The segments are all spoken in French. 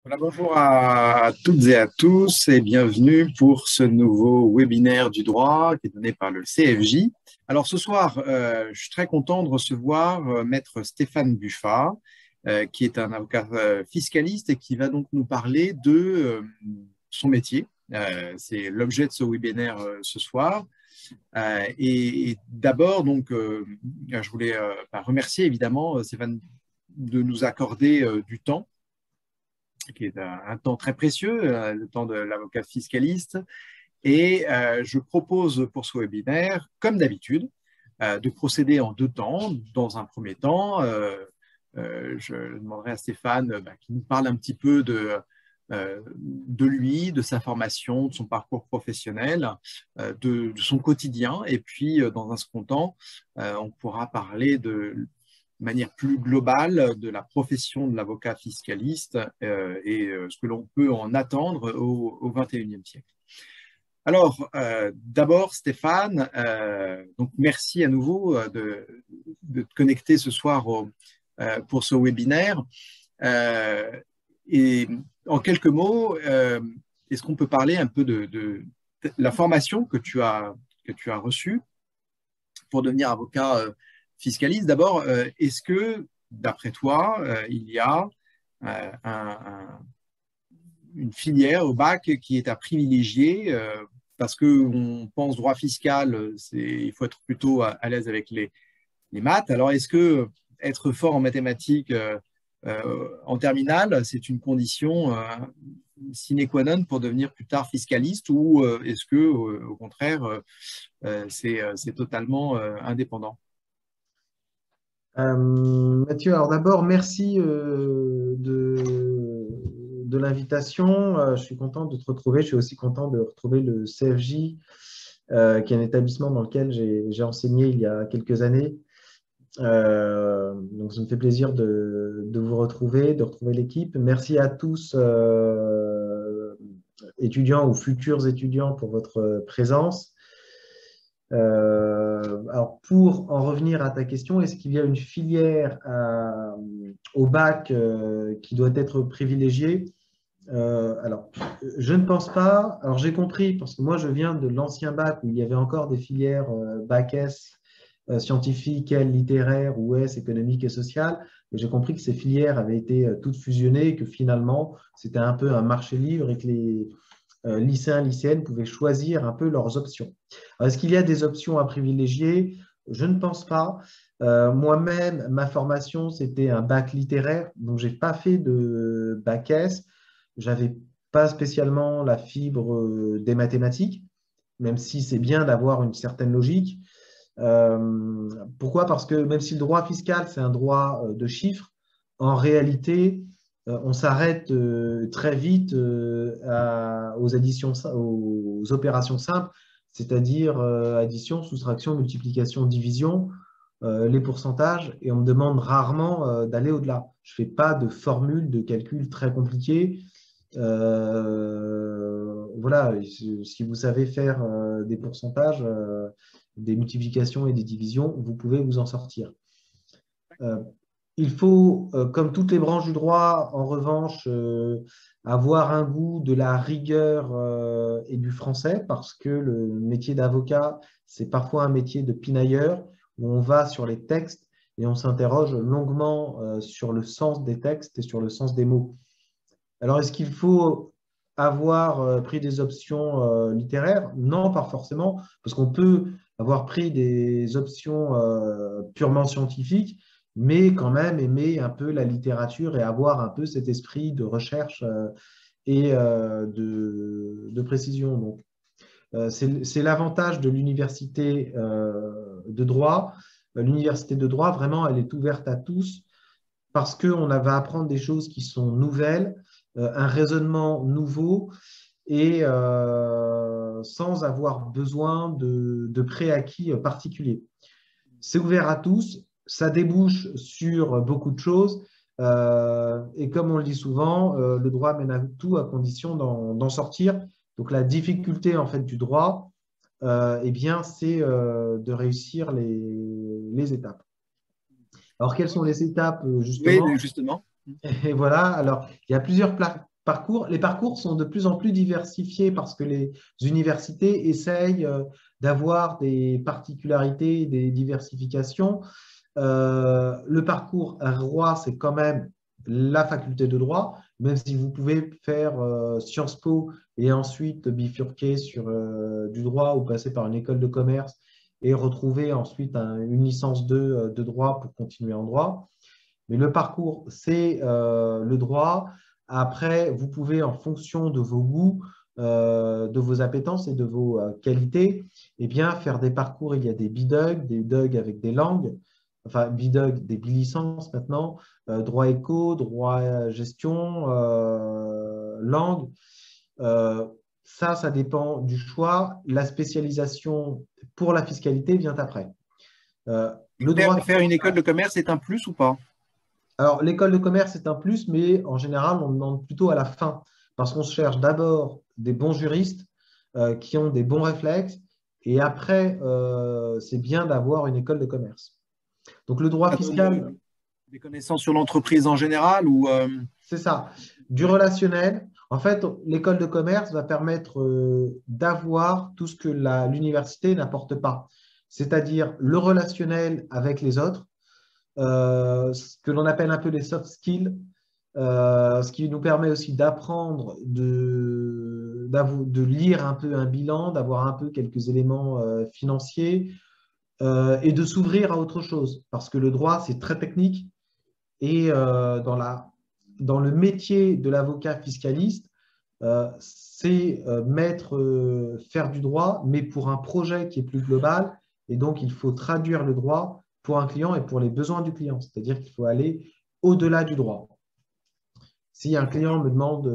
Voilà, bonjour à toutes et à tous et bienvenue pour ce nouveau webinaire du droit qui est donné par le CFJ. Alors ce soir, je suis très content de recevoir Maître Stéphane Buffat, qui est un avocat fiscaliste et qui va donc nous parler de son métier. C'est l'objet de ce webinaire ce soir. Et d'abord, donc, je voulais remercier évidemment Stéphane de nous accorder du temps qui est un temps très précieux, le temps de l'avocat fiscaliste. Et je propose pour ce webinaire, comme d'habitude, de procéder en deux temps. Dans un premier temps, je demanderai à Stéphane qu'il nous parle un petit peu de lui, de sa formation, de son parcours professionnel, de son quotidien. Et puis, dans un second temps, on pourra parler de manière plus globale de la profession de l'avocat fiscaliste et ce que l'on peut en attendre au XXIe siècle. Alors, d'abord, Stéphane, donc merci à nouveau de te connecter ce soir pour ce webinaire. Et en quelques mots, est-ce qu'on peut parler un peu de la formation que tu as reçue pour devenir avocat fiscaliste? D'abord, est-ce que, d'après toi, il y a une filière au bac qui est à privilégier parce qu'on pense droit fiscal, il faut être plutôt à l'aise avec les maths. Alors, est-ce que être fort en mathématiques en terminale, c'est une condition sine qua non pour devenir plus tard fiscaliste ou est-ce que, au contraire, c'est totalement indépendant? Mathieu, alors d'abord, merci de l'invitation. Je suis content de te retrouver. Je suis aussi content de retrouver le CFJ, qui est un établissement dans lequel j'ai enseigné il y a quelques années. Donc, ça me fait plaisir de vous retrouver, de retrouver l'équipe. Merci à tous, étudiants ou futurs étudiants, pour votre présence. Alors, pour en revenir à ta question, est-ce qu'il y a une filière au bac qui doit être privilégiée? Alors, je ne pense pas. Alors, j'ai compris, parce que moi, je viens de l'ancien bac où il y avait encore des filières bac S, scientifique, L, littéraire ou S, économique et social. Et j'ai compris que ces filières avaient été toutes fusionnées et que finalement, c'était un peu un marché libre et que les lycéens, lycéennes pouvaient choisir un peu leurs options. Est-ce qu'il y a des options à privilégier? Je ne pense pas. Moi-même, ma formation, c'était un bac littéraire, donc je n'ai pas fait de bac S. Je n'avais pas spécialement la fibre des mathématiques, même si c'est bien d'avoir une certaine logique. Pourquoi? Parce que même si le droit fiscal, c'est un droit de chiffres, en réalité, on s'arrête très vite aux additions, aux opérations simples, c'est-à-dire addition, soustraction, multiplication, division, les pourcentages, et on me demande rarement d'aller au-delà. Je ne fais pas de formules de calcul très compliquées. Voilà, si vous savez faire des pourcentages, des multiplications et des divisions, vous pouvez vous en sortir. Euh, il faut, comme toutes les branches du droit, en revanche, avoir un goût de la rigueur et du français, parce que le métier d'avocat, c'est parfois un métier de pinailleur, où on va sur les textes et on s'interroge longuement sur le sens des textes et sur le sens des mots. Alors, est-ce qu'il faut avoir pris des options littéraires? Non, pas forcément, parce qu'on peut avoir pris des options purement scientifiques, mais quand même aimer un peu la littérature et avoir un peu cet esprit de recherche et de précision. Donc, c'est l'avantage de l'université de droit. L'université de droit, vraiment, elle est ouverte à tous parce qu'on va apprendre des choses qui sont nouvelles, un raisonnement nouveau et sans avoir besoin de préacquis particuliers. C'est ouvert à tous, ça débouche sur beaucoup de choses et comme on le dit souvent, le droit mène à tout à condition d'en sortir. Donc la difficulté en fait du droit, eh bien, c'est de réussir les étapes. Alors, quelles sont les étapes, Oui, justement? justement. Et voilà, alors il y a plusieurs parcours. Les parcours sont de plus en plus diversifiés parce que les universités essayent d'avoir des particularités, des diversifications. Le parcours roi, c'est quand même la faculté de droit, même si vous pouvez faire Sciences Po et ensuite bifurquer sur du droit ou passer par une école de commerce et retrouver ensuite une licence 2 de droit pour continuer en droit. Mais le parcours, c'est le droit. Après, vous pouvez, en fonction de vos goûts, de vos appétences et de vos qualités, eh bien, faire des parcours. Il y a des BDUG, des DUG avec des langues, enfin BDUG, des bilicences maintenant, droit éco, droit gestion, langue. Euh, ça dépend du choix. La spécialisation pour la fiscalité vient après. Le droit Faire une école de commerce est un plus ou pas? Alors, l'école de commerce est un plus, mais en général, on demande plutôt à la fin, parce qu'on cherche d'abord des bons juristes qui ont des bons réflexes, et après, c'est bien d'avoir une école de commerce. Donc, le droit Ça donne fiscal, des connaissances sur l'entreprise en général ou c'est ça. Du ouais. relationnel, en fait, l'école de commerce va permettre d'avoir tout ce que l'université n'apporte pas, c'est-à-dire le relationnel avec les autres, ce que l'on appelle un peu les soft skills, ce qui nous permet aussi d'apprendre, de lire un peu un bilan, d'avoir un peu quelques éléments financiers et de s'ouvrir à autre chose. Parce que le droit, c'est très technique et dans le métier de l'avocat fiscaliste, c'est faire du droit, mais pour un projet qui est plus global. Et donc, il faut traduire le droit pour un client et pour les besoins du client. C'est-à-dire qu'il faut aller au-delà du droit. Si un client me demande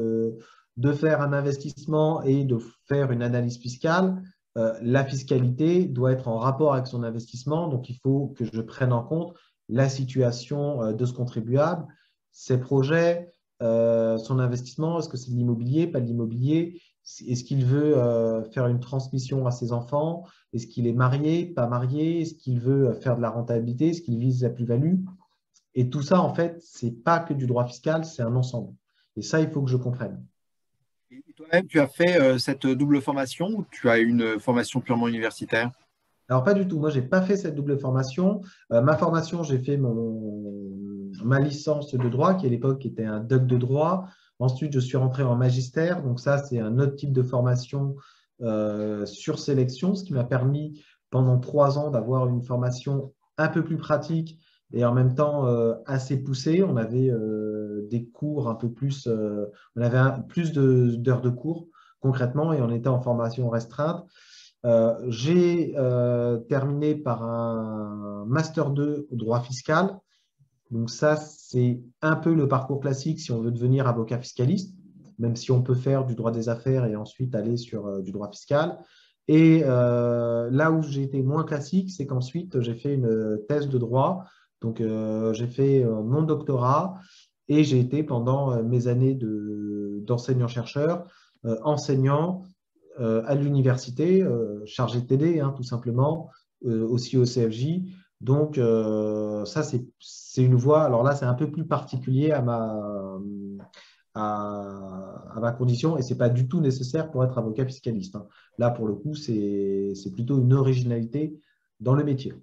de faire un investissement et de faire une analyse fiscale, la fiscalité doit être en rapport avec son investissement. Donc, il faut que je prenne en compte la situation de ce contribuable, ses projets, son investissement. Est-ce que c'est de l'immobilier, pas de l'immobilier? Est-ce qu'il veut faire une transmission à ses enfants? Est-ce qu'il est marié, pas marié? Est-ce qu'il veut faire de la rentabilité? Est-ce qu'il vise la plus-value? Et tout ça, en fait, c'est pas que du droit fiscal, c'est un ensemble. Et ça, il faut que je comprenne. Et toi-même, tu as fait cette double formation ou tu as une formation purement universitaire? Alors, pas du tout. Moi, je n'ai pas fait cette double formation. Ma formation, j'ai fait ma licence de droit, qui à l'époque était un doc de droit. Ensuite, je suis rentré en magistère. Donc, ça, c'est un autre type de formation sur sélection, ce qui m'a permis pendant 3 ans d'avoir une formation un peu plus pratique et en même temps assez poussée. On avait des cours un peu plus, on avait plus d'heures de cours concrètement et on était en formation restreinte. J'ai terminé par un Master 2 au droit fiscal. Donc ça, c'est un peu le parcours classique si on veut devenir avocat fiscaliste, même si on peut faire du droit des affaires et ensuite aller sur du droit fiscal. Et là où j'ai été moins classique, c'est qu'ensuite, j'ai fait une thèse de droit. Donc, j'ai fait mon doctorat et j'ai été pendant mes années d'enseignant-chercheur, enseignant à l'université, chargé de TD, hein, tout simplement, aussi au CFJ. Donc, ça, c'est une voie. Alors là, c'est un peu plus particulier à ma condition et ce n'est pas du tout nécessaire pour être avocat fiscaliste, hein. Là, pour le coup, c'est plutôt une originalité dans le métier.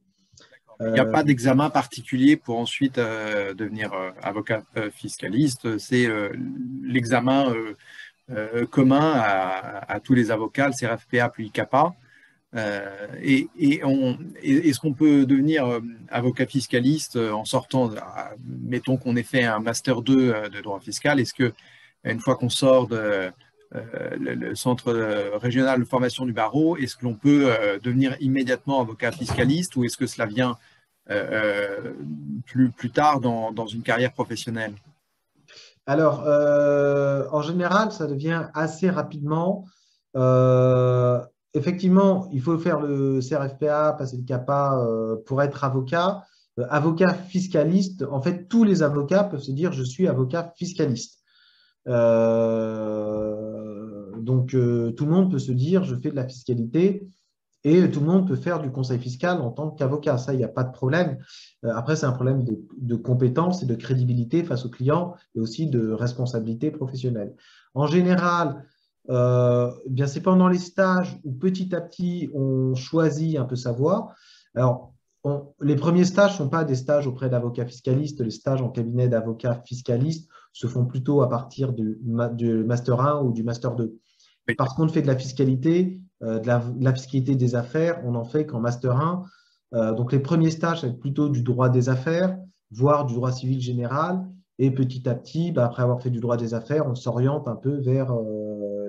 Il n'y a pas d'examen particulier pour ensuite devenir avocat fiscaliste. C'est l'examen commun à tous les avocats, le CRFPA plus ICAPA. Est-ce qu'on peut devenir avocat fiscaliste en sortant, mettons qu'on ait fait un master 2 de droit fiscal, est-ce que une fois qu'on sort de le centre régional de formation du barreau, est-ce que l'on peut devenir immédiatement avocat fiscaliste ou est-ce que cela vient plus tard dans une carrière professionnelle? Alors, en général, ça devient assez rapidement. Euh, Effectivement, il faut faire le CRFPA, passer le CAPA pour être avocat. Avocat fiscaliste, en fait, tous les avocats peuvent se dire je suis avocat fiscaliste. Donc, tout le monde peut se dire je fais de la fiscalité Et tout le monde peut faire du conseil fiscal en tant qu'avocat. Ça, il n'y a pas de problème. Après, c'est un problème de compétence et de crédibilité face aux clients et aussi de responsabilité professionnelle. En général, bien, c'est pendant les stages où petit à petit, on choisit un peu sa voie. Alors, les premiers stages ne sont pas des stages auprès d'avocats fiscalistes. Les stages en cabinet d'avocats fiscalistes se font plutôt à partir du Master 1 ou du Master 2. Oui. Parce qu'on fait de la fiscalité, de la fiscalité des affaires, on n'en fait qu'en Master 1. Donc, les premiers stages, c'est plutôt du droit des affaires, voire du droit civil général. Et petit à petit, après avoir fait du droit des affaires, on s'oriente un peu vers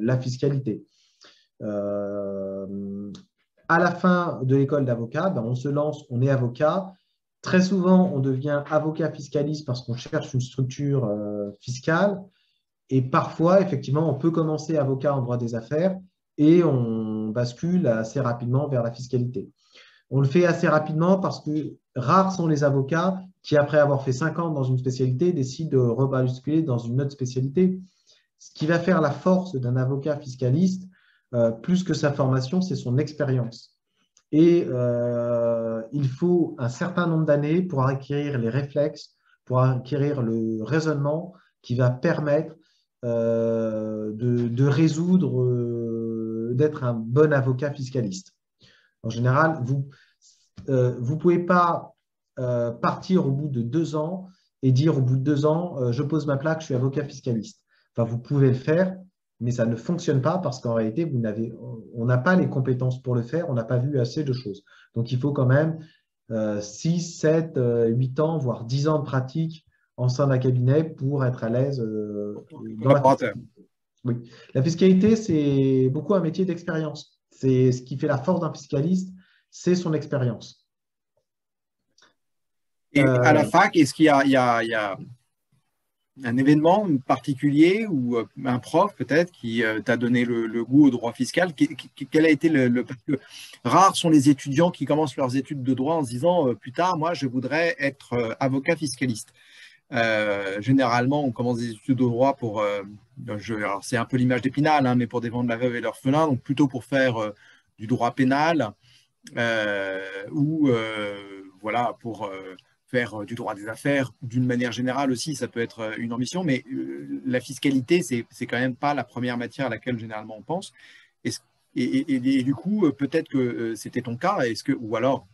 la fiscalité. À la fin de l'école d'avocat, on se lance, on est avocat. Très souvent, on devient avocat fiscaliste parce qu'on cherche une structure fiscale. Et parfois, effectivement, on peut commencer avocat en droit des affaires et on bascule assez rapidement vers la fiscalité. On le fait assez rapidement parce que rares sont les avocats qui, après avoir fait 5 ans dans une spécialité, décident de rebasculer dans une autre spécialité. Ce qui va faire la force d'un avocat fiscaliste, plus que sa formation, c'est son expérience. Et il faut un certain nombre d'années pour acquérir les réflexes, pour acquérir le raisonnement qui va permettre de résoudre, d'être un bon avocat fiscaliste. En général, vous ne pouvez pas partir au bout de 2 ans et dire au bout de 2 ans, je pose ma plaque, je suis avocat fiscaliste. Enfin, vous pouvez le faire, mais ça ne fonctionne pas parce qu'en réalité, on n'a pas les compétences pour le faire, on n'a pas vu assez de choses. Donc, il faut quand même 6, 7, 8 ans, voire 10 ans de pratique en sein d'un cabinet pour être à l'aise dans la fiscalité. Oui. La fiscalité, c'est beaucoup un métier d'expérience. C'est ce qui fait la force d'un fiscaliste, c'est son expérience. Et à la fac, est-ce qu'il y a un événement particulier ou un prof peut-être qui t'a donné le goût au droit fiscal? Quel a été parce que rares sont les étudiants qui commencent leurs études de droit en se disant plus tard, moi, je voudrais être avocat fiscaliste. Généralement, on commence des études de droit pour, alors c'est un peu l'image d'Épinal, hein, mais pour défendre la veuve et l'orphelin, donc plutôt pour faire du droit pénal ou voilà, pour faire du droit des affaires d'une manière générale aussi, ça peut être une ambition, mais la fiscalité, c'est quand même pas la première matière à laquelle généralement on pense. Et du coup, peut-être que c'était ton cas, ou alors,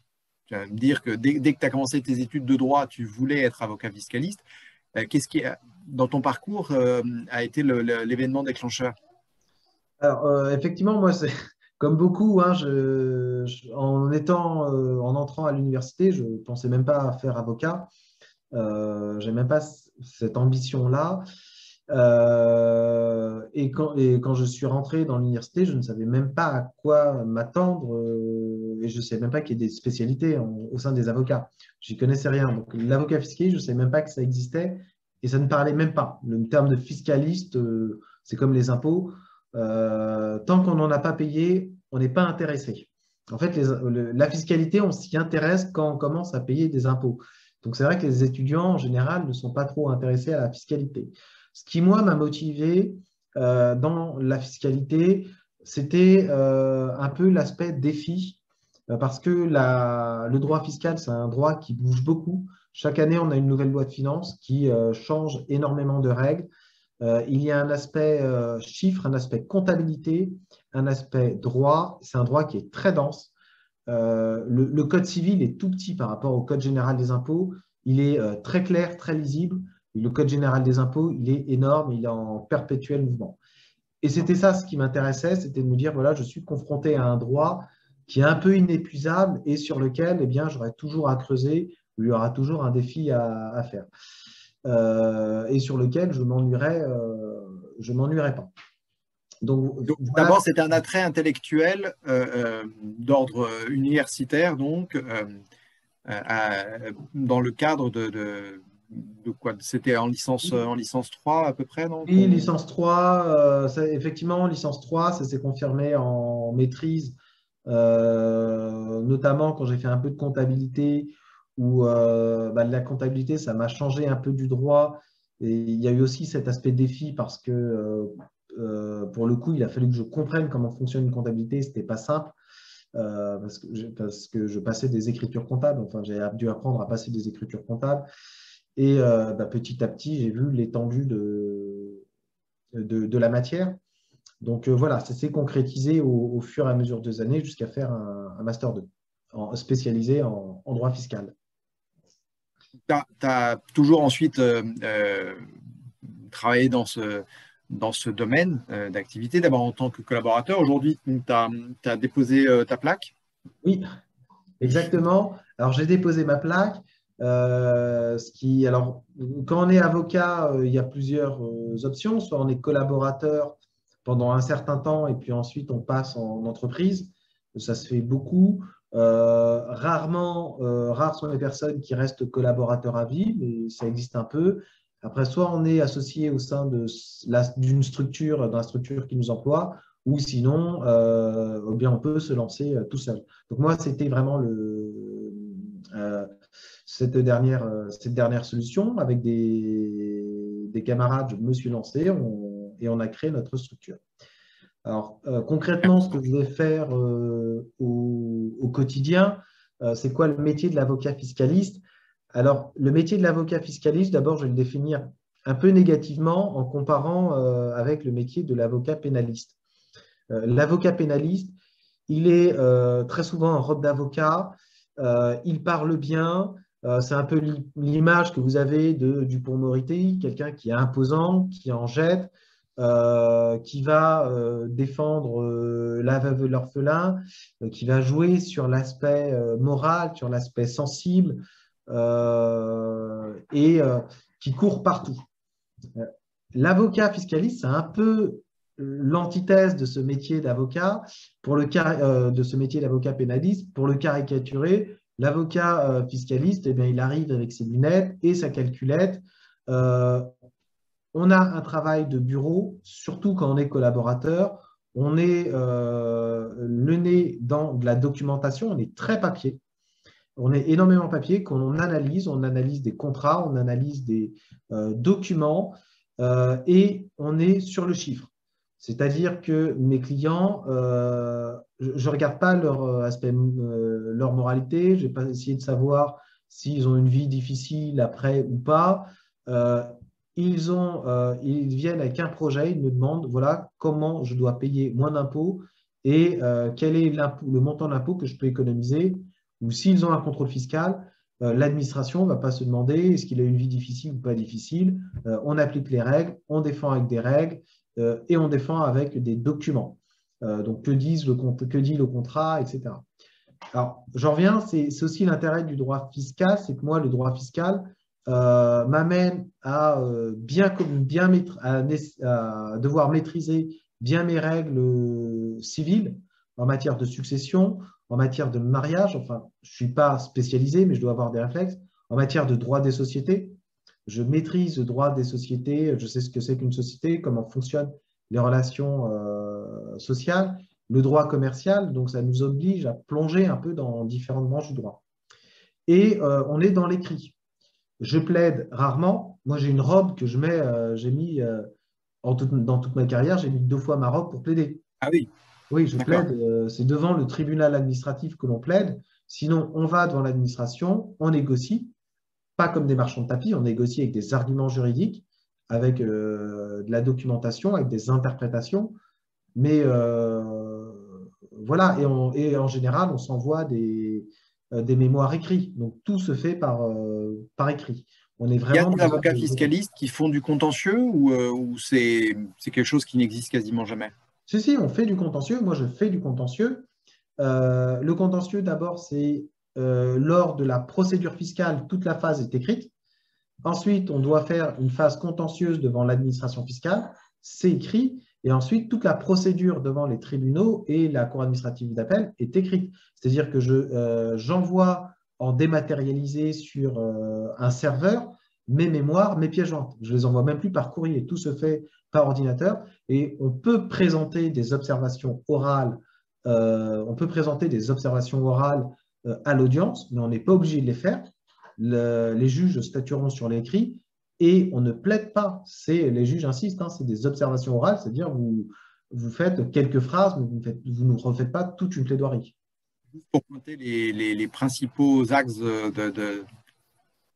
tu vas me dire que dès que tu as commencé tes études de droit, tu voulais être avocat fiscaliste. Qu'est-ce qui, dans ton parcours, a été l'événement déclencheur? Alors, effectivement, moi, c'est comme beaucoup, hein, en entrant à l'université, je ne pensais même pas à faire avocat. Je n'ai même pas cette ambition-là. Et quand je suis rentré dans l'université, je ne savais même pas à quoi m'attendre et je ne savais même pas qu'il y ait des spécialités au sein des avocats. J'y connaissais rien. Donc, l'avocat fiscaliste, je ne savais même pas que ça existait et ça ne parlait même pas. Le terme de fiscaliste, c'est comme les impôts. Tant qu'on n'en a pas payé, on n'est pas intéressé. En fait, la fiscalité, on s'y intéresse quand on commence à payer des impôts. Donc, c'est vrai que les étudiants, en général, ne sont pas trop intéressés à la fiscalité. Ce qui, moi, m'a motivé dans la fiscalité, c'était un peu l'aspect défi, parce que le droit fiscal, c'est un droit qui bouge beaucoup. Chaque année, on a une nouvelle loi de finances qui change énormément de règles. Il y a un aspect chiffre, un aspect comptabilité, un aspect droit. C'est un droit qui est très dense. Le code civil est tout petit par rapport au code général des impôts. Il est très clair, très lisible. Le code général des impôts, il est énorme, il est en perpétuel mouvement. Et c'était ça ce qui m'intéressait, c'était de me dire, voilà, je suis confronté à un droit qui est un peu inépuisable et sur lequel, eh bien, j'aurai toujours à creuser, il y aura toujours un défi à faire. Et sur lequel je m'ennuierai pas. Donc, voilà. D'abord, c'est un attrait intellectuel d'ordre universitaire, donc, dans le cadre de quoi? C'était en licence 3 à peu près, non? Oui, licence 3, effectivement, licence 3, ça s'est confirmé en maîtrise, notamment quand j'ai fait un peu de comptabilité, où de la comptabilité, ça m'a changé un peu du droit. Et il y a eu aussi cet aspect défi parce que, pour le coup, il a fallu que je comprenne comment fonctionne une comptabilité, ce n'était pas simple. parce que je passais des écritures comptables. Enfin, j'ai dû apprendre à passer des écritures comptables. Et petit à petit, j'ai vu l'étendue de la matière. Donc voilà, ça s'est concrétisé au fur et à mesure des années jusqu'à faire un Master 2 spécialisé en droit fiscal. Tu as toujours ensuite travaillé dans ce domaine d'activité, d'abord en tant que collaborateur. Aujourd'hui, tu as déposé ta plaque. Oui, exactement. Alors, j'ai déposé ma plaque. Alors, quand on est avocat, il y a plusieurs options. Soit on est collaborateur pendant un certain temps et puis ensuite on passe en entreprise. Ça se fait beaucoup. Rares sont les personnes qui restent collaborateurs à vie, mais ça existe un peu. Après, soit on est associé au sein d'une structure, d'un structure qui nous emploie, ou sinon, eh bien, on peut se lancer tout seul. Donc moi, c'était vraiment cette dernière solution. Avec des camarades, je me suis lancé et on a créé notre structure. Alors, concrètement, ce que je vais faire au quotidien, c'est quoi le métier de l'avocat fiscaliste? Alors, le métier de l'avocat fiscaliste, d'abord, je vais le définir un peu négativement en comparant avec le métier de l'avocat pénaliste. L'avocat pénaliste, il est très souvent en robe d'avocat, il parle bien, c'est un peu l'image que vous avez de Dupond-Moretti, quelqu'un qui est imposant, qui en jette, qui va défendre la veuve et l'orphelin, qui va jouer sur l'aspect moral, sur l'aspect sensible, et qui court partout. L'avocat fiscaliste, c'est un peu l'antithèse de ce métier d'avocat, de ce métier d'avocat pénaliste. Pour le caricaturer, l'avocat fiscaliste, eh bien, il arrive avec ses lunettes et sa calculette. On a un travail de bureau, surtout quand on est collaborateur. On est le nez dans de la documentation, on est très papier. On est énormément papier qu'on analyse. On analyse des contrats, on analyse des documents et on est sur le chiffre. C'est-à-dire que mes clients, je ne regarde pas leur aspect, leur moralité, je ne vais pas essayer de savoir s'ils ont une vie difficile après ou pas. Ils viennent avec un projet, ils me demandent voilà, comment je dois payer moins d'impôts et quel est le montant d'impôts que je peux économiser. Ou s'ils ont un contrôle fiscal, l'administration ne va pas se demander est-ce qu'il a une vie difficile ou pas difficile. On applique les règles, on défend avec des règles et on défend avec des documents. Donc, que dit le contrat, etc. Alors, j'en reviens, c'est aussi l'intérêt du droit fiscal, c'est que moi, le droit fiscal m'amène à devoir maîtriser bien mes règles civiles en matière de succession, en matière de mariage. Enfin, je ne suis pas spécialisé, mais je dois avoir des réflexes. En matière de droit des sociétés, je maîtrise le droit des sociétés, je sais ce que c'est qu'une société, comment fonctionnent les relations sociales, le droit commercial, donc ça nous oblige à plonger un peu dans différentes branches du droit. Et on est dans l'écrit. Je plaide rarement. Moi, j'ai une robe que je mets, j'ai mis dans toute ma carrière, j'ai mis 2 fois ma robe pour plaider. Ah oui, Oui, je d'accord. plaide, c'est devant le tribunal administratif que l'on plaide. Sinon, on va devant l'administration, on négocie, pas comme des marchands de tapis, on négocie avec des arguments juridiques, avec de la documentation, avec des interprétations. Mais voilà, et en général, on s'envoie des mémoires écrits. Donc, tout se fait par écrit. On est Il y a vraiment des dans un avocats fiscalistes qui font du contentieux ou c'est quelque chose qui n'existe quasiment jamais? Si, on fait du contentieux. Moi, je fais du contentieux. Le contentieux, d'abord, c'est lors de la procédure fiscale, toute la phase est écrite. Ensuite, on doit faire une phase contentieuse devant l'administration fiscale. C'est écrit. Et ensuite, toute la procédure devant les tribunaux et la cour administrative d'appel est écrite. C'est-à-dire que j'envoie en dématérialisé sur un serveur mes mémoires, mes pièces jointes. Je ne les envoie même plus par courrier. Tout se fait par ordinateur. Et on peut présenter des observations orales. À l'audience, mais on n'est pas obligé de les faire. Les juges statueront sur l'écrit et on ne plaide pas. Les juges insistent, hein, c'est des observations orales, c'est-à-dire vous faites quelques phrases, mais vous ne refaites pas toute une plaidoirie. Juste pour pointer les principaux axes de C'est ça,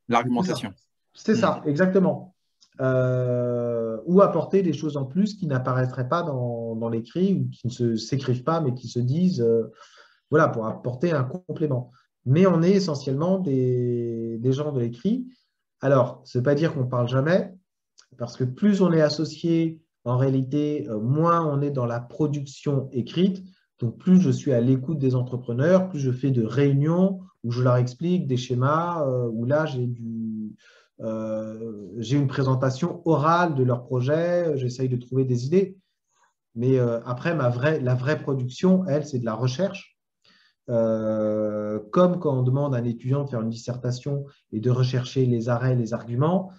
l'argumentation. c'est Hmm. ça, exactement. Ou apporter des choses en plus qui n'apparaîtraient pas dans l'écrit ou qui ne s'écrivent pas, mais qui se disent, voilà, pour apporter un complément. Mais on est essentiellement des gens de l'écrit. Alors, ça ne veut pas dire qu'on ne parle jamais, parce que plus on est associé, en réalité, moins on est dans la production écrite. Donc, plus je suis à l'écoute des entrepreneurs, plus je fais de réunions où je leur explique des schémas, où là, j'ai une présentation orale de leur projet, j'essaye de trouver des idées. Mais après, la vraie production, elle, c'est de la recherche. Comme quand on demande à un étudiant de faire une dissertation et de rechercher les arrêts, les arguments,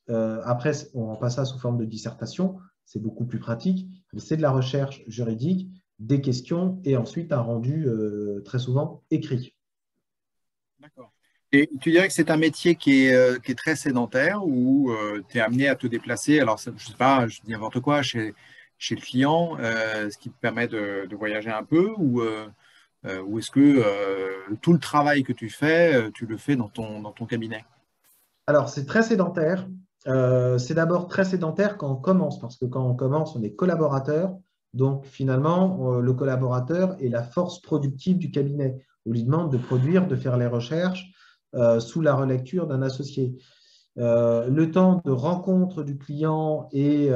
après, on rend pas ça sous forme de dissertation, c'est beaucoup plus pratique, mais c'est de la recherche juridique, des questions et ensuite un rendu très souvent écrit. D'accord. Et tu dirais que c'est un métier qui est très sédentaire ou tu es amené à te déplacer, alors je ne sais pas, je dis n'importe quoi, chez le client, ce qui te permet de voyager un peu ou est-ce que tout le travail que tu fais, tu le fais dans ton cabinet? Alors, c'est très sédentaire. C'est d'abord très sédentaire quand on commence, parce que quand on commence, on est collaborateur. Donc, finalement, le collaborateur est la force productive du cabinet. On lui demande de produire, de faire les recherches sous la relecture d'un associé. Le temps de rencontre du client et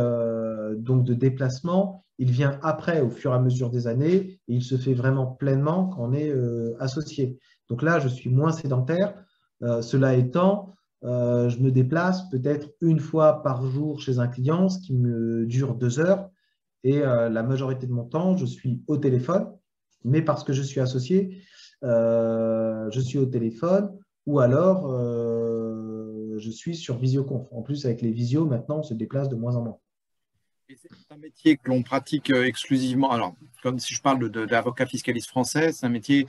donc de déplacement, il vient après, au fur et à mesure des années, et il se fait vraiment pleinement quand on est associé. Donc là, je suis moins sédentaire. Cela étant, je me déplace peut-être une fois par jour chez un client, ce qui me dure 2 heures. Et la majorité de mon temps, je suis au téléphone, mais parce que je suis associé, je suis au téléphone ou alors je suis sur Visioconf. En plus, avec les visios, maintenant, on se déplace de moins en moins. Et c'est un métier que l'on pratique exclusivement. Alors, comme si je parle d'avocat fiscaliste français, c'est un métier,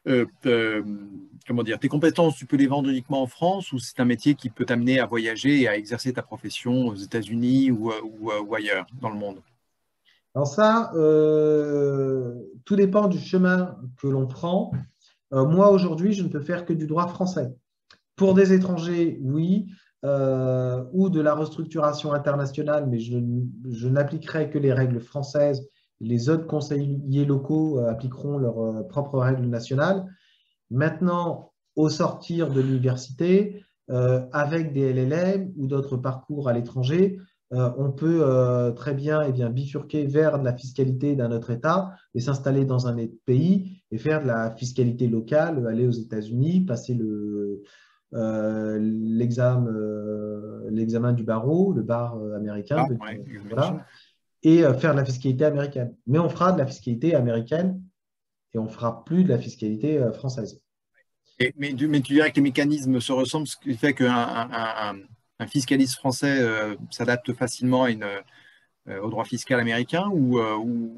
comment dire, tes compétences, tu peux les vendre uniquement en France ou c'est un métier qui peut t'amener à voyager et à exercer ta profession aux États-Unis ou ailleurs dans le monde? Alors ça, tout dépend du chemin que l'on prend. Moi, aujourd'hui, je ne peux faire que du droit français. Pour des étrangers, oui, ou de la restructuration internationale, mais je n'appliquerai que les règles françaises. Les autres conseillers locaux appliqueront leurs propres règles nationales. Maintenant, au sortir de l'université, avec des LLM ou d'autres parcours à l'étranger, on peut très bien, bifurquer vers de la fiscalité d'un autre État et s'installer dans un autre pays et faire de la fiscalité locale, aller aux États-Unis, passer l'examen du barreau, le bar américain, Ah, ouais, voilà, j'imagine. et faire de la fiscalité américaine. Mais on fera de la fiscalité américaine et on fera plus de la fiscalité française. Mais tu dirais que les mécanismes se ressemblent, ce qui fait un fiscaliste français s'adapte facilement au droit fiscal américain ou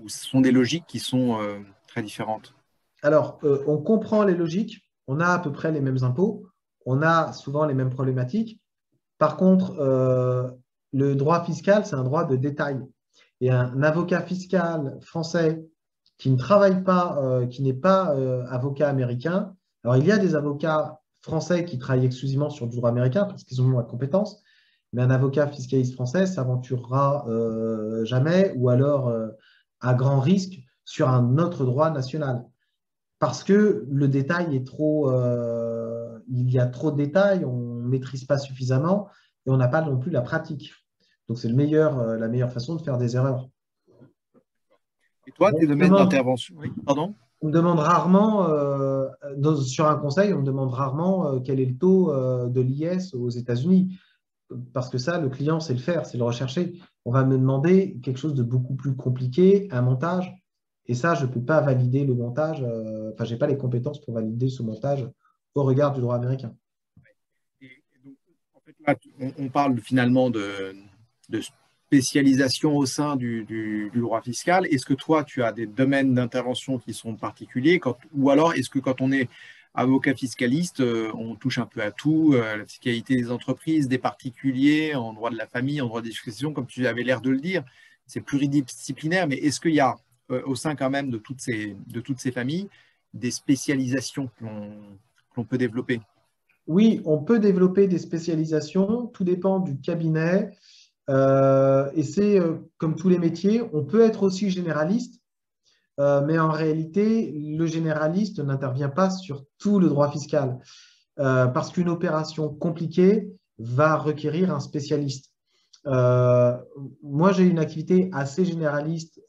ce sont des logiques qui sont très différentes? Alors, on comprend les logiques, on a à peu près les mêmes impôts, on a souvent les mêmes problématiques. Par contre, le droit fiscal, c'est un droit de détail. Et un avocat fiscal français qui ne travaille pas, qui n'est pas avocat américain, alors il y a des avocats français qui travaillent exclusivement sur du droit américain parce qu'ils ont la compétence, mais un avocat fiscaliste français s'aventurera jamais ou alors à grand risque sur un autre droit national parce que le détail est trop, il y a trop de détails, on ne maîtrise pas suffisamment et on n'a pas non plus la pratique. Donc, c'est la meilleure façon de faire des erreurs. Et toi, On tes me domaines demande, d'intervention? Oui, pardon? on me demande rarement, sur un conseil, on me demande rarement quel est le taux de l'IS aux États-Unis. Parce que ça, le client sait le faire, c'est le rechercher. On va me demander quelque chose de beaucoup plus compliqué, un montage. Et ça, je ne peux pas valider le montage. Enfin, je n'ai pas les compétences pour valider ce montage au regard du droit américain. Et donc, en fait, là, on parle finalement de spécialisation au sein du droit fiscal. Est-ce que toi, tu as des domaines d'intervention qui sont particuliers ou alors est-ce que quand on est avocat fiscaliste, on touche un peu à tout, la fiscalité des entreprises, des particuliers, en droit de la famille, en droit des successions, comme tu avais l'air de le dire, c'est pluridisciplinaire, mais est-ce qu'il y a au sein quand même de toutes ces familles, des spécialisations que l'on peut développer? Oui, on peut développer des spécialisations, tout dépend du cabinet. Et c'est comme tous les métiers, on peut être aussi généraliste, mais en réalité, le généraliste n'intervient pas sur tout le droit fiscal, parce qu'une opération compliquée va requérir un spécialiste. Euh, Moi, j'ai une activité assez généraliste,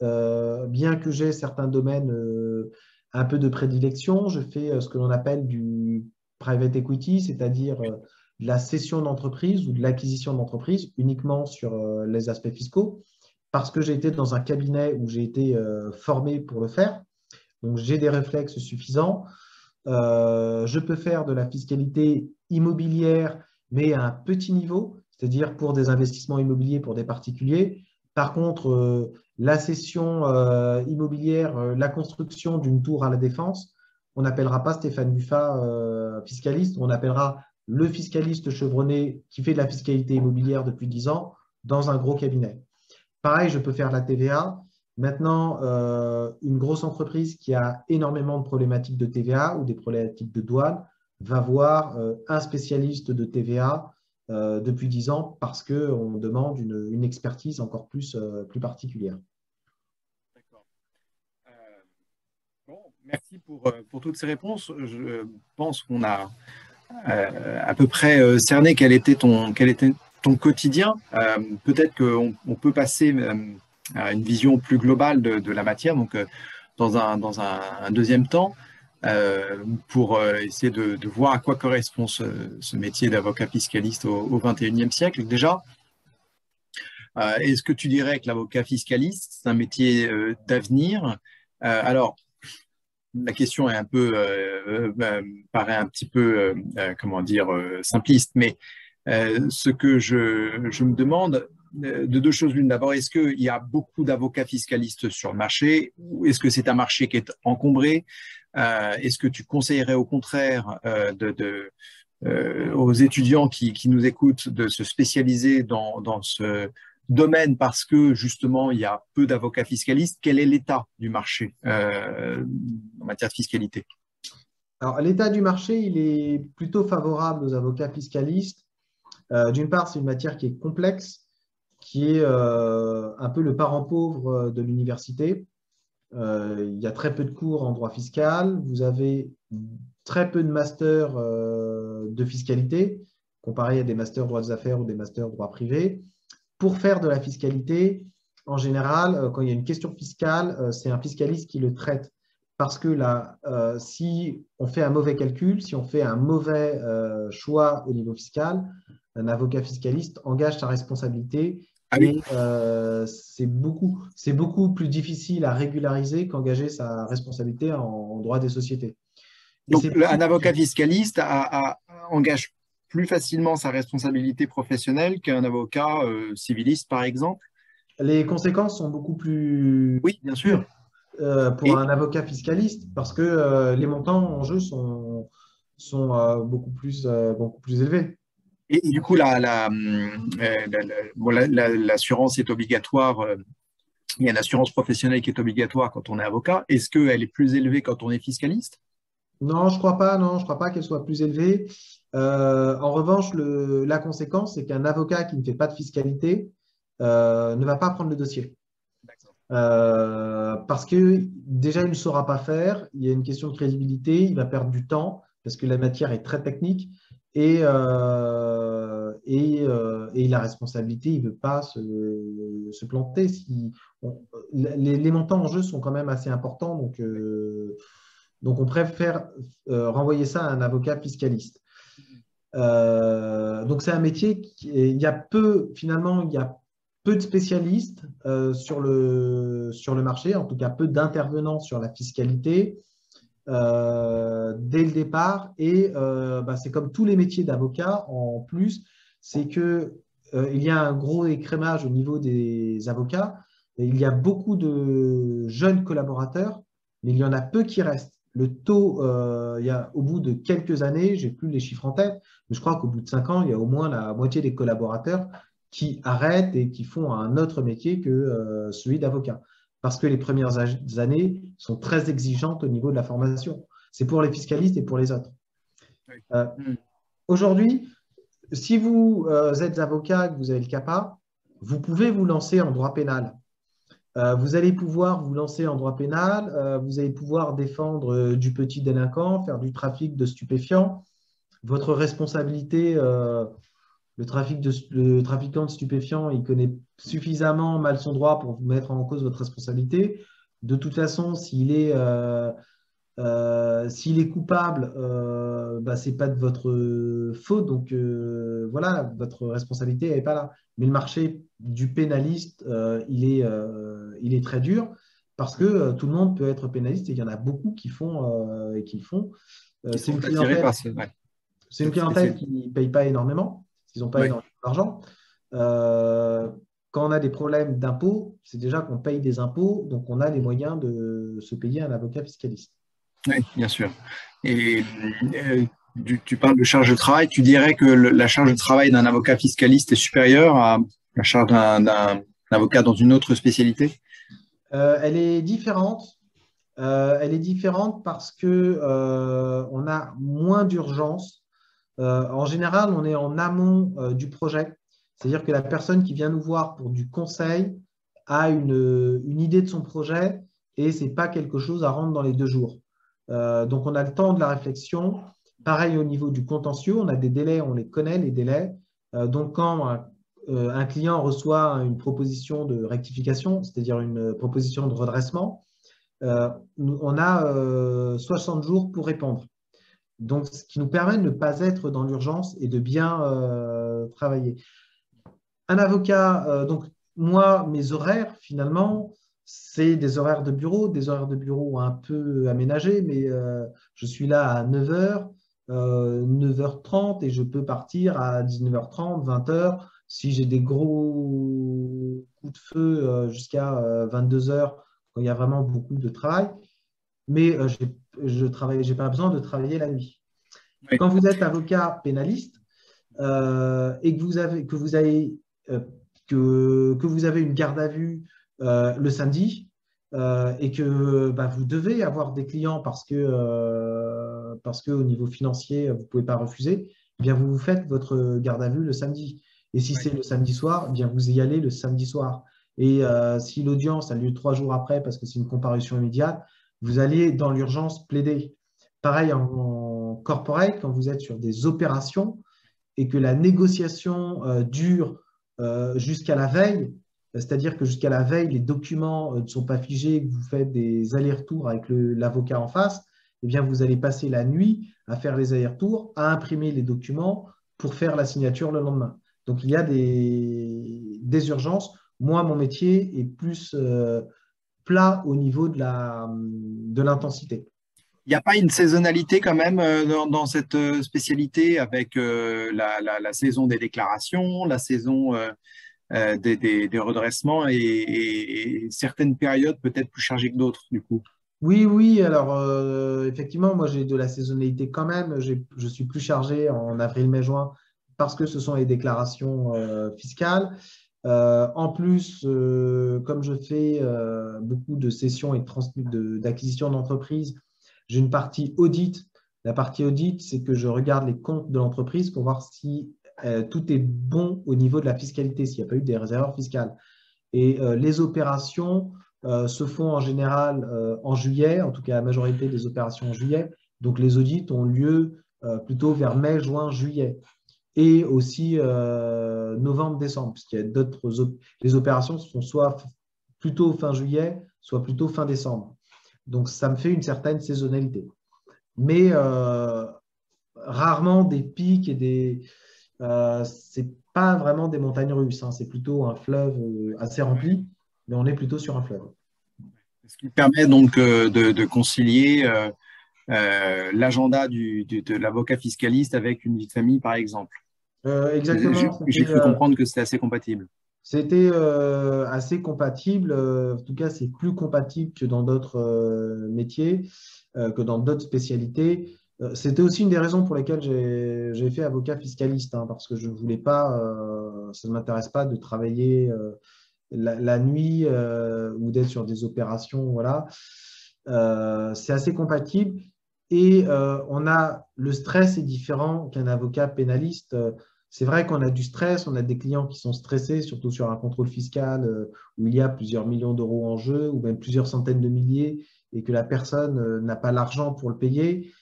bien que j'ai certains domaines un peu de prédilection. Je fais ce que l'on appelle du private equity, c'est-à-dire de la cession d'entreprise ou de l'acquisition d'entreprise uniquement sur les aspects fiscaux, parce que j'ai été dans un cabinet où j'ai été formé pour le faire. Donc, j'ai des réflexes suffisants. Je peux faire de la fiscalité immobilière, mais à un petit niveau, c'est-à-dire pour des investissements immobiliers pour des particuliers. Par contre, la cession immobilière, la construction d'une tour à la Défense, on n'appellera pas Stéphane Buffat fiscaliste, on appellera le fiscaliste chevronné qui fait de la fiscalité immobilière depuis 10 ans dans un gros cabinet. Pareil, je peux faire de la TVA. Maintenant, une grosse entreprise qui a énormément de problématiques de TVA ou des problématiques de douane va voir un spécialiste de TVA depuis 10 ans parce qu'on demande une expertise encore plus particulière. D'accord. Euh, bon, merci pour toutes ces réponses. Je pense qu'on a à peu près cerné quel était ton quotidien. Peut-être qu'on peut passer à une vision plus globale de la matière, donc dans un deuxième temps, pour essayer de voir à quoi correspond ce métier d'avocat fiscaliste au XXIe siècle. Déjà, est-ce que tu dirais que l'avocat fiscaliste, c'est un métier d'avenir? Alors, la question est un peu, paraît un petit peu, comment dire, simpliste, mais ce que je me demande, de deux choses l'une. D'abord, est-ce qu'il y a beaucoup d'avocats fiscalistes sur le marché ou est-ce que c'est un marché qui est encombré? Est-ce que tu conseillerais au contraire aux étudiants qui nous écoutent de se spécialiser dans ce domaine parce que justement il y a peu d'avocats fiscalistes? Quel est l'état du marché en matière de fiscalité? Alors, l'état du marché, il est plutôt favorable aux avocats fiscalistes. D'une part, c'est une matière qui est complexe, qui est un peu le parent pauvre de l'université. Il y a très peu de cours en droit fiscal. Vous avez très peu de masters de fiscalité, comparé à des masters droit des affaires ou des masters droit privé. Pour faire de la fiscalité, en général, quand il y a une question fiscale, c'est un fiscaliste qui le traite. Parce que là, si on fait un mauvais calcul, si on fait un mauvais choix au niveau fiscal, un avocat fiscaliste engage sa responsabilité Ah oui. et c'est beaucoup plus difficile à régulariser qu'engager sa responsabilité en droit des sociétés. Et Donc c'est beaucoup un avocat plus- fiscaliste engage plus facilement sa responsabilité professionnelle qu'un avocat civiliste, par exemple. les conséquences sont beaucoup plus Oui, bien sûr. dures pour Et, un avocat fiscaliste parce que les montants en jeu sont beaucoup plus élevés. et du coup, bon, l'assurance est obligatoire. Il y a une assurance professionnelle qui est obligatoire quand on est avocat. Est-ce qu'elle est plus élevée quand on est fiscaliste? Non, je crois pas. Non, je crois pas qu'elle soit plus élevée. En revanche, la conséquence, c'est qu'un avocat qui ne fait pas de fiscalité ne va pas prendre le dossier. D'accord. Parce que déjà, il ne saura pas faire. Il y a une question de crédibilité. Il va perdre du temps parce que la matière est très technique et la responsabilité, il ne veut pas se planter. Les montants en jeu sont quand même assez importants, donc on préfère renvoyer ça à un avocat fiscaliste. Donc c'est un métier il y a peu, finalement, il y a peu de spécialistes sur le marché, en tout cas peu d'intervenants sur la fiscalité dès le départ. Et c'est comme tous les métiers d'avocat en plus, c'est que il y a un gros écrémage au niveau des avocats. Et il y a beaucoup de jeunes collaborateurs, mais il y en a peu qui restent. Le taux, au bout de quelques années, j'ai plus les chiffres en tête, mais je crois qu'au bout de 5 ans, il y a au moins la moitié des collaborateurs qui arrêtent et qui font un autre métier que celui d'avocat. Parce que les premières années sont très exigeantes au niveau de la formation. c'est pour les fiscalistes et pour les autres. Oui. Euh, Aujourd'hui, si vous êtes avocat et que vous avez le CAPA, vous pouvez vous lancer en droit pénal. Vous allez pouvoir vous lancer en droit pénal, vous allez pouvoir défendre du petit délinquant, faire du trafic de stupéfiants. Votre responsabilité, le trafiquant de stupéfiants, il connaît suffisamment mal son droit pour vous mettre en cause votre responsabilité. De toute façon, s'il est coupable, bah, ce n'est pas de votre faute, donc voilà, votre responsabilité n'est pas là. Mais le marché du pénaliste, il est très dur parce que tout le monde peut être pénaliste et il y en a beaucoup qui font et qui le font. Qui C'est une sont attirés clientèle, par ce… Ouais. c'est une clientèle qui ne paye pas énormément, parce qu'ils n'ont pas Ouais. énormément d'argent. Euh, Quand on a des problèmes d'impôts, c'est déjà qu'on paye des impôts, donc on a les moyens de se payer un avocat fiscaliste. Oui, bien sûr. Et tu parles de charge de travail. Tu dirais que la charge de travail d'un avocat fiscaliste est supérieure à la charge d'un avocat dans une autre spécialité? Elle est différente. Elle est différente parce que on a moins d'urgence. En général, on est en amont du projet. C'est-à-dire que la personne qui vient nous voir pour du conseil a une idée de son projet et ce n'est pas quelque chose à rendre dans les 2 jours. Donc, on a le temps de la réflexion. Pareil au niveau du contentieux, on a des délais, on les connaît, les délais. Donc, quand un client reçoit une proposition de rectification, c'est-à-dire une proposition de redressement, on a 60 jours pour répondre. Donc, ce qui nous permet de ne pas être dans l'urgence et de bien travailler. Un avocat, donc moi, mes horaires, finalement, c'est des horaires de bureau un peu aménagés, mais je suis là à 9h, 9h30 et je peux partir à 19h30, 20h. Si j'ai des gros coups de feu jusqu'à 22h, quand il y a vraiment beaucoup de travail, mais j'ai pas besoin de travailler la nuit. Oui. Quand vous êtes avocat pénaliste et euh, que vous avez une garde à vue le samedi et que bah, vous devez avoir des clients parce que au niveau financier, vous ne pouvez pas refuser, eh bien vous faites votre garde à vue le samedi. Et si Oui. c'est le samedi soir, eh bien vous y allez le samedi soir. Et si l'audience a lieu 3 jours après parce que c'est une comparution immédiate, vous allez dans l'urgence plaider. Pareil en corporate, quand vous êtes sur des opérations et que la négociation dure jusqu'à la veille, c'est-à-dire que jusqu'à la veille, les documents ne sont pas figés, que vous faites des allers-retours avec l'avocat en face, eh bien, vous allez passer la nuit à faire les allers-retours, à imprimer les documents pour faire la signature le lendemain. Donc, il y a des urgences. Moi, mon métier est plus plat au niveau de l'intensité. Il n'y a pas une saisonnalité quand même dans cette spécialité avec la saison des déclarations, la saison des redressements et certaines périodes peut-être plus chargées que d'autres, du coup. Oui, oui, alors effectivement, moi j'ai de la saisonnalité quand même. Je suis plus chargé en avril, mai, juin parce que ce sont les déclarations fiscales. En plus, comme je fais beaucoup de sessions et d'acquisition d'entreprises, j'ai une partie audit. La partie audit, c'est que je regarde les comptes de l'entreprise pour voir si tout est bon au niveau de la fiscalité, s'il n'y a pas eu des erreurs fiscales. Et les opérations se font en général en juillet, en tout cas la majorité des opérations en juillet. Donc les audits ont lieu plutôt vers mai, juin, juillet. Et aussi novembre, décembre, puisqu'il y a les opérations sont soit plutôt fin juillet, soit plutôt fin décembre. Donc ça me fait une certaine saisonnalité. Mais rarement des pics et c'est pas vraiment des montagnes russes, hein, c'est plutôt un fleuve assez rempli, mais on est plutôt sur un fleuve. Ce qui permet donc de concilier l'agenda de l'avocat fiscaliste avec une vie de famille, par exemple. Exactement, J'ai cru comprendre que c'était assez compatible. c'était assez compatible. En tout cas, c'est plus compatible que dans d'autres métiers, que dans d'autres spécialités. C'était aussi une des raisons pour lesquelles j'ai fait avocat fiscaliste, hein, parce que je ne voulais pas, ça ne m'intéresse pas de travailler la nuit ou d'être sur des opérations. Voilà. C'est assez compatible. Et on a le stress est différent qu'un avocat pénaliste. C'est vrai qu'on a du stress, on a des clients qui sont stressés, surtout sur un contrôle fiscal où il y a plusieurs millions d'euros en jeu, ou même plusieurs centaines de milliers, et que la personne n'a pas l'argent pour le payer.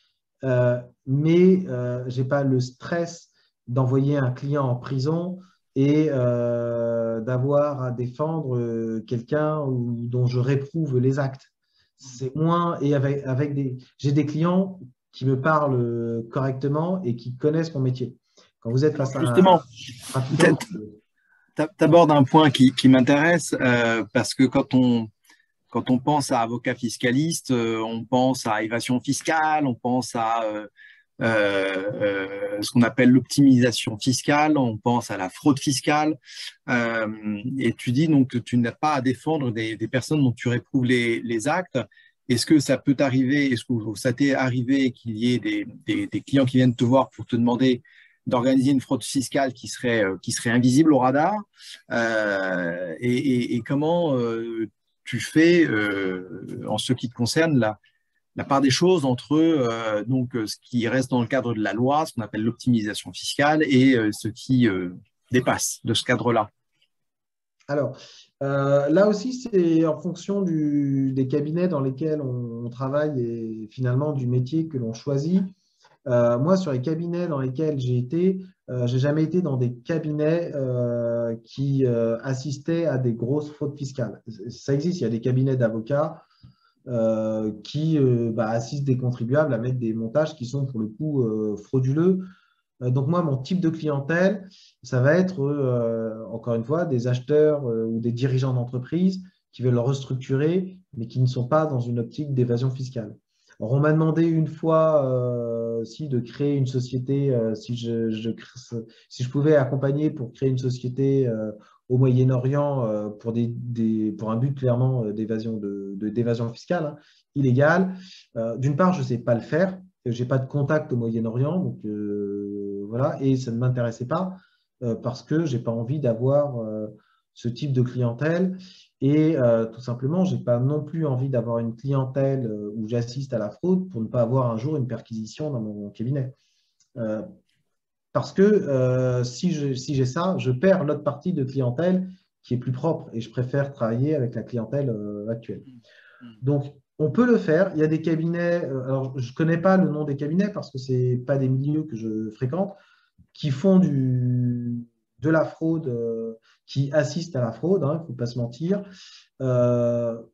Mais je n'ai pas le stress d'envoyer un client en prison et d'avoir à défendre quelqu'un dont je réprouve les actes. C'est moins, et j'ai des clients qui me parlent correctement et qui connaissent mon métier. Quand vous êtes Alors face à un justement, trafiquant, tu abordes un point qui m'intéresse parce que quand on pense à avocat fiscaliste, on pense à évasion fiscale, on pense à ce qu'on appelle l'optimisation fiscale, on pense à la fraude fiscale. Et tu dis donc que tu n'as pas à défendre des personnes dont tu réprouves les actes. Est-ce que ça peut t'arriver, est-ce que ça t'est arrivé qu'il y ait des clients qui viennent te voir pour te demander d'organiser une fraude fiscale qui serait invisible au radar et comment tu fais, en ce qui te concerne, la part des choses entre ce qui reste dans le cadre de la loi, ce qu'on appelle l'optimisation fiscale, et ce qui dépasse de ce cadre-là. alors, là aussi, c'est en fonction des cabinets dans lesquels on travaille et finalement du métier que l'on choisit. Moi, sur les cabinets dans lesquels j'ai été, j'ai jamais été dans des cabinets qui assistaient à des grosses fraudes fiscales. Ça existe, il y a des cabinets d'avocats qui assistent des contribuables à mettre des montages qui sont pour le coup frauduleux. Donc moi, mon type de clientèle, ça va être, encore une fois, des acheteurs ou des dirigeants d'entreprise qui veulent restructurer, mais qui ne sont pas dans une optique d'évasion fiscale. Alors, on m'a demandé une fois de créer une société, si je pouvais accompagner pour créer une société au Moyen-Orient pour un but clairement d'évasion fiscale, hein, illégale. D'une part, je ne sais pas le faire. Je n'ai pas de contact au Moyen-Orient, donc voilà, et ça ne m'intéressait pas parce que je n'ai pas envie d'avoir ce type de clientèle et tout simplement, je n'ai pas non plus envie d'avoir une clientèle où j'assiste à la fraude pour ne pas avoir un jour une perquisition dans mon cabinet. Euh, Parce que si j'ai ça, je perds l'autre partie de clientèle qui est plus propre et je préfère travailler avec la clientèle actuelle. Donc, on peut le faire. Il y a des cabinets, alors je ne connais pas le nom des cabinets parce que ce n'est pas des milieux que je fréquente, qui font de la fraude, qui assistent à la fraude, il ne faut pas se mentir. Je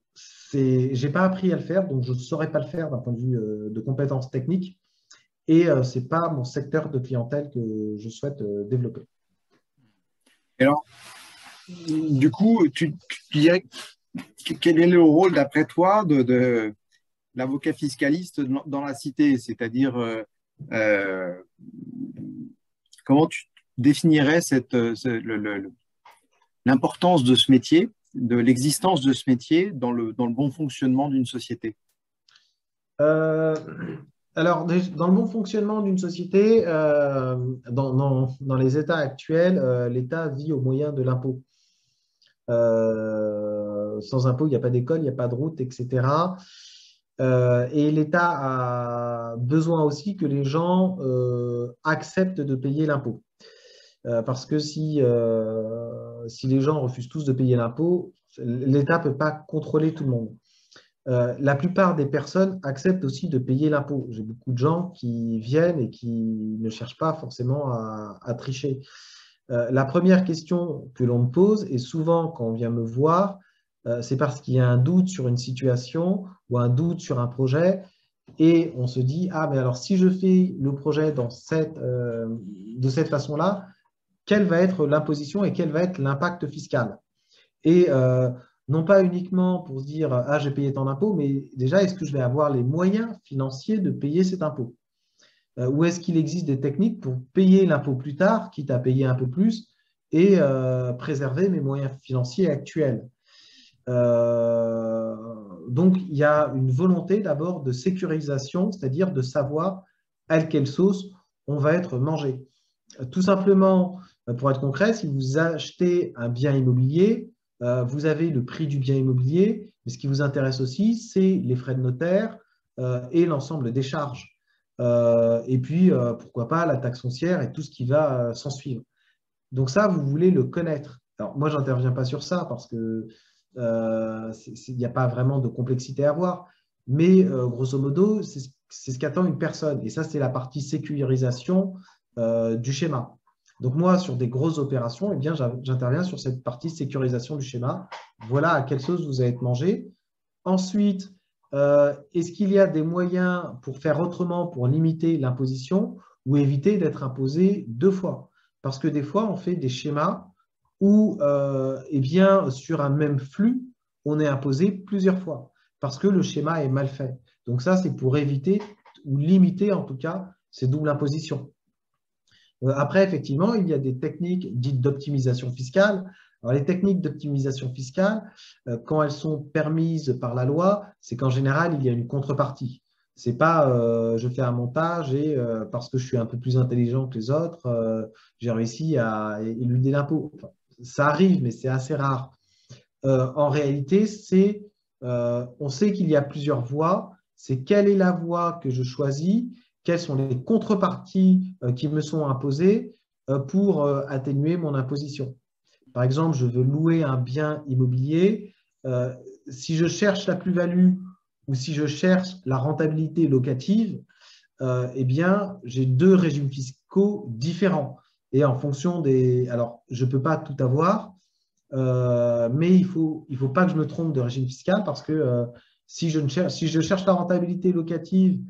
n'ai pas appris à le faire, donc je ne saurais pas le faire d'un point de vue de compétences techniques. Et ce n'est pas mon secteur de clientèle que je souhaite développer. Et alors, du coup, tu dirais quel est le rôle, d'après toi, de l'avocat fiscaliste dans la cité? C'est-à-dire, comment tu définirais l'importance de ce métier, de l'existence de ce métier dans le bon fonctionnement d'une société? Alors, dans le bon fonctionnement d'une société, dans les États actuels, l'État vit au moyen de l'impôt. Sans impôt, il n'y a pas d'école, il n'y a pas de route, etc. Et l'État a besoin aussi que les gens acceptent de payer l'impôt. Parce que si les gens refusent tous de payer l'impôt, l'État ne peut pas contrôler tout le monde. La plupart des personnes acceptent aussi de payer l'impôt. J'ai beaucoup de gens qui viennent et qui ne cherchent pas forcément à tricher. La première question que l'on me pose, et souvent quand on vient me voir, c'est parce qu'il y a un doute sur une situation ou un doute sur un projet, et on se dit, ah, mais alors si je fais le projet de cette façon-là, quelle va être l'imposition et quel va être l'impact fiscal? Et non pas uniquement pour se dire, ah, j'ai payé tant d'impôts, mais déjà, est-ce que je vais avoir les moyens financiers de payer cet impôt? Ou est-ce qu'il existe des techniques pour payer l'impôt plus tard, quitte à payer un peu plus, et préserver mes moyens financiers actuels? Donc, il y a une volonté d'abord de sécurisation, c'est-à-dire de savoir à quelle sauce on va être mangé. Tout simplement, pour être concret, si vous achetez un bien immobilier, vous avez le prix du bien immobilier, mais ce qui vous intéresse aussi, c'est les frais de notaire, et l'ensemble des charges. Et puis, pourquoi pas, la taxe foncière et tout ce qui va s'en suivre. Donc ça, vous voulez le connaître. Alors, moi, je n'interviens pas sur ça parce que il n'y a pas vraiment de complexité à avoir. Mais grosso modo, c'est ce qu'attend une personne. Et ça, c'est la partie sécurisation du schéma. Donc moi, sur des grosses opérations, eh bien, j'interviens sur cette partie sécurisation du schéma. Voilà à quelle sauce vous allez être mangé. Ensuite, est-ce qu'il y a des moyens pour faire autrement, pour limiter l'imposition ou éviter d'être imposé 2 fois? Parce que des fois, on fait des schémas où, eh bien, sur un même flux, on est imposé plusieurs fois parce que le schéma est mal fait. Donc ça, c'est pour éviter ou limiter en tout cas ces doubles impositions. Après, effectivement, il y a des techniques dites d'optimisation fiscale. Alors, les techniques d'optimisation fiscale, quand elles sont permises par la loi, c'est qu'en général, il y a une contrepartie. Ce n'est pas je fais un montage et parce que je suis un peu plus intelligent que les autres, j'ai réussi à éluder l'impôt. Enfin, ça arrive, mais c'est assez rare. En réalité, on sait qu'il y a plusieurs voies. C'est quelle est la voie que je choisis, quelles sont les contreparties qui me sont imposées pour atténuer mon imposition. Par exemple, je veux louer un bien immobilier. Si je cherche la plus-value ou si je cherche la rentabilité locative, eh bien, j'ai 2 régimes fiscaux différents. Et en fonction des… Alors, je ne peux pas tout avoir, mais il faut pas que je me trompe de régime fiscal parce que si je cherche la rentabilité locative,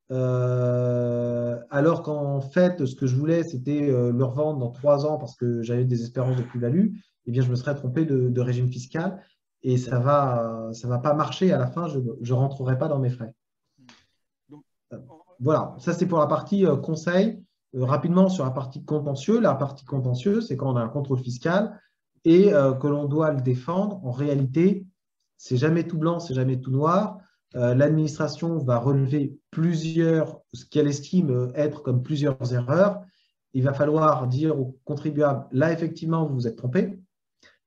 alors qu'en fait, ce que je voulais, c'était le revendre dans 3 ans parce que j'avais des espérances de plus-value, eh bien, je me serais trompé de régime fiscal et ça va pas marcher. À la fin, je ne rentrerai pas dans mes frais. Voilà, ça c'est pour la partie conseil. Rapidement, sur la partie contentieux, c'est quand on a un contrôle fiscal et que l'on doit le défendre. En réalité, c'est jamais tout blanc, c'est jamais tout noir. L'administration va relever ce qu'elle estime être comme plusieurs erreurs. Il va falloir dire aux contribuables, là, effectivement, vous vous êtes trompé.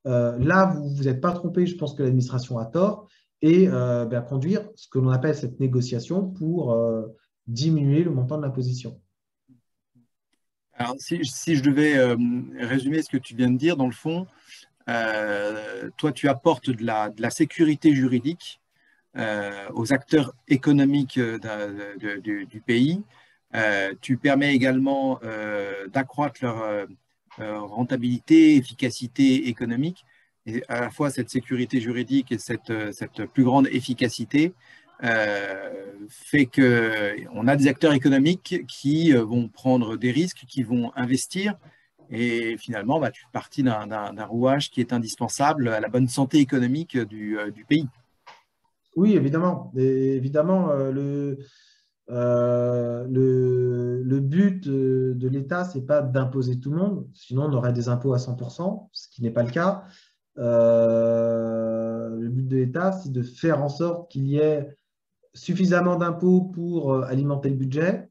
Là, vous ne vous êtes pas trompé, je pense que l'administration a tort. Et conduire ce que l'on appelle cette négociation pour diminuer le montant de l'imposition. Alors, si je devais résumer ce que tu viens de dire, dans le fond, toi, tu apportes de la sécurité juridique aux acteurs économiques du pays. Tu permets également d'accroître leur rentabilité, efficacité économique, et à la fois cette sécurité juridique et cette plus grande efficacité fait qu'on a des acteurs économiques qui vont prendre des risques, qui vont investir. Et finalement, tu fais partie d'un rouage qui est indispensable à la bonne santé économique du pays. Oui, évidemment. Et évidemment, le but de l'État, ce n'est pas d'imposer tout le monde, sinon on aurait des impôts à 100%, ce qui n'est pas le cas. Le but de l'État, c'est de faire en sorte qu'il y ait suffisamment d'impôts pour alimenter le budget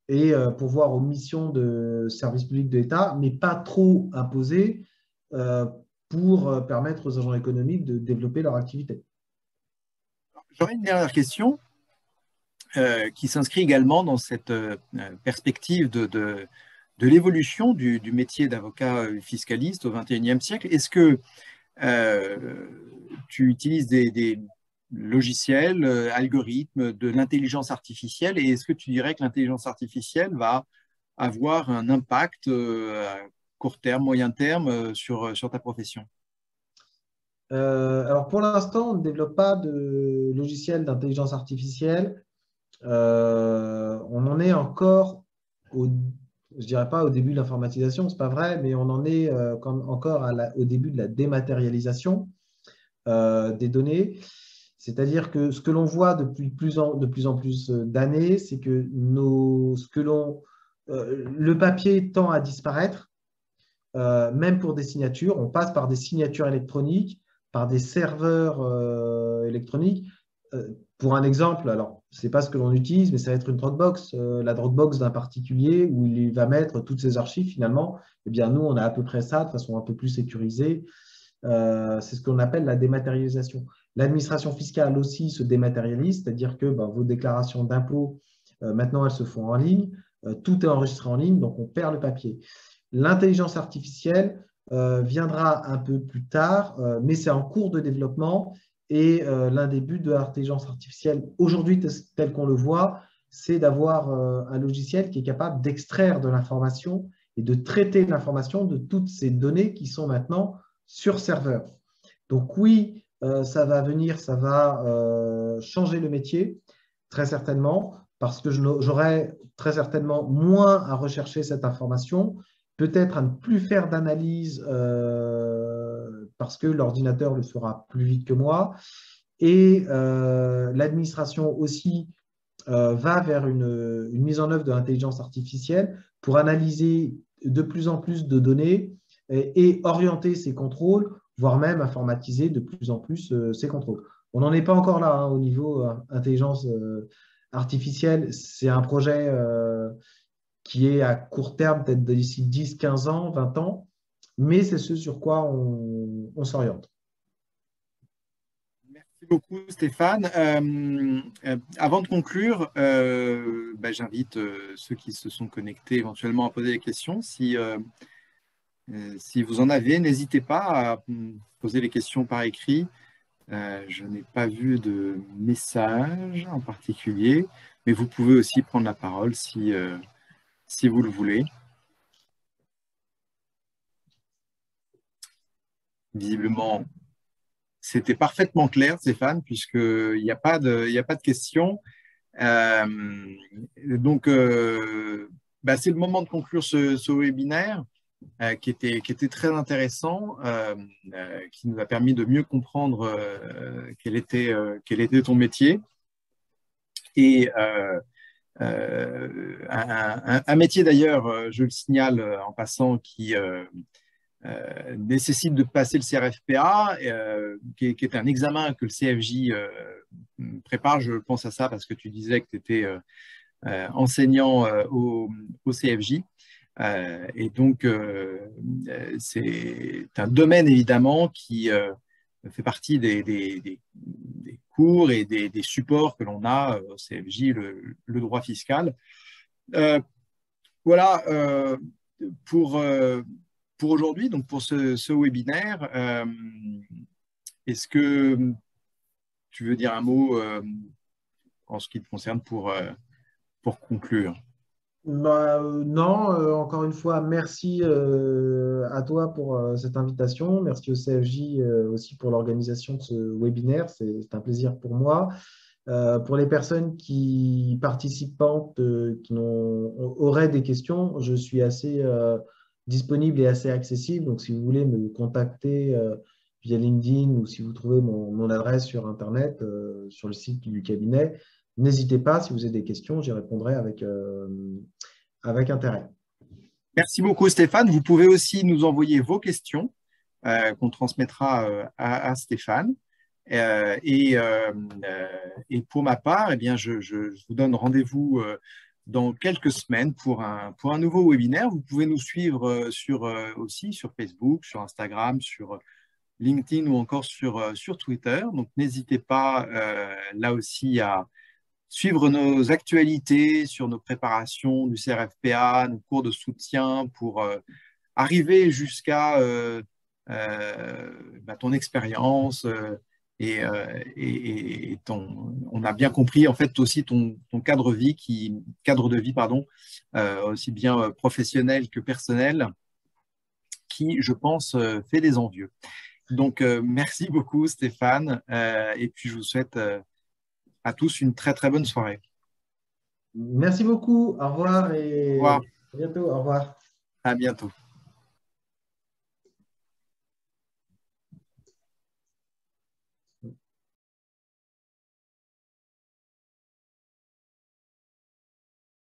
et pourvoir aux missions de service public de l'État, mais pas trop imposer pour permettre aux agents économiques de développer leur activité. J'aurais une dernière question qui s'inscrit également dans cette perspective de l'évolution du métier d'avocat fiscaliste au XXIe siècle. Est-ce que tu utilises des logiciels, algorithmes, de l'intelligence artificielle, et est-ce que tu dirais que l'intelligence artificielle va avoir un impact à court terme, moyen terme sur ta profession? Alors pour l'instant, on ne développe pas de logiciel d'intelligence artificielle. On en est encore je dirais pas au début de l'informatisation, c'est pas vrai, mais on en est encore au début de la dématérialisation des données. C'est-à-dire que ce que l'on voit depuis de plus en plus d'années, c'est que le papier tend à disparaître, même pour des signatures. On passe par des signatures électroniques, par des serveurs électroniques. Pour un exemple, alors, ce n'est pas ce que l'on utilise, mais ça va être une Dropbox, la Dropbox d'un particulier où il va mettre toutes ses archives finalement. Eh bien, nous, on a à peu près ça de façon un peu plus sécurisée. C'est ce qu'on appelle la dématérialisation. L'administration fiscale aussi se dématérialise, c'est-à-dire que vos déclarations d'impôts, maintenant, elles se font en ligne. Tout est enregistré en ligne, donc on perd le papier. L'intelligence artificielle viendra un peu plus tard, mais c'est en cours de développement. Et l'un des buts de l'intelligence artificielle, aujourd'hui, tel qu'on le voit, c'est d'avoir un logiciel qui est capable d'extraire de l'information et de traiter l'information de toutes ces données qui sont maintenant sur serveur. Donc oui, ça va venir, ça va changer le métier, très certainement, parce que j'aurai très certainement moins à rechercher cette information, peut-être à ne plus faire d'analyse parce que l'ordinateur le fera plus vite que moi. Et l'administration aussi va vers une mise en œuvre de l'intelligence artificielle pour analyser de plus en plus de données et orienter ses contrôles, voire même informatiser de plus en plus ses contrôles. On n'en est pas encore là au niveau intelligence artificielle. C'est un projet qui est à court terme, peut-être d'ici 10, 15 ans, 20 ans, mais c'est ce sur quoi on s'oriente. Merci beaucoup, Stéphane. Avant de conclure, j'invite ceux qui se sont connectés éventuellement à poser des questions. Si vous en avez, n'hésitez pas à poser les questions par écrit. Je n'ai pas vu de message en particulier, mais vous pouvez aussi prendre la parole si vous le voulez. Visiblement, c'était parfaitement clair, Stéphane, puisqu'il n'y a pas de questions. Donc, c'est le moment de conclure ce webinaire qui était très intéressant, qui nous a permis de mieux comprendre quel était ton métier. Et un métier d'ailleurs, je le signale en passant, qui nécessite de passer le CRFPA, qui est un examen que le CFJ prépare. Je pense à ça parce que tu disais que tu étais enseignant au CFJ. Et donc, c'est un domaine évidemment qui fait partie des cours et des supports que l'on a au CFJ, le droit fiscal. Voilà pour aujourd'hui, donc pour ce webinaire. Est-ce que tu veux dire un mot en ce qui te concerne pour conclure? Non, encore une fois, merci à toi pour cette invitation. Merci au CFJ aussi pour l'organisation de ce webinaire. C'est un plaisir pour moi. Pour les personnes qui participantes, qui auraient des questions, je suis assez disponible et assez accessible. Donc, si vous voulez me contacter via LinkedIn ou si vous trouvez mon adresse sur Internet, sur le site du cabinet, n'hésitez pas. Si vous avez des questions, j'y répondrai avec intérêt. Merci beaucoup, Stéphane. Vous pouvez aussi nous envoyer vos questions qu'on transmettra à Stéphane. Et pour ma part, eh bien, je vous donne rendez-vous dans quelques semaines pour un nouveau webinaire. Vous pouvez nous suivre aussi sur Facebook, sur Instagram, sur LinkedIn ou encore sur Twitter. Donc, n'hésitez pas là aussi à suivre nos actualités sur nos préparations du CRFPA, nos cours de soutien pour arriver jusqu'à ton expérience et on a bien compris en fait aussi ton cadre de vie, aussi bien professionnel que personnel, qui, je pense, fait des envieux. Donc, merci beaucoup, Stéphane, et puis je vous souhaite à tous une très, très bonne soirée. Merci beaucoup. Au revoir et Au revoir. à bientôt. Au revoir. À bientôt.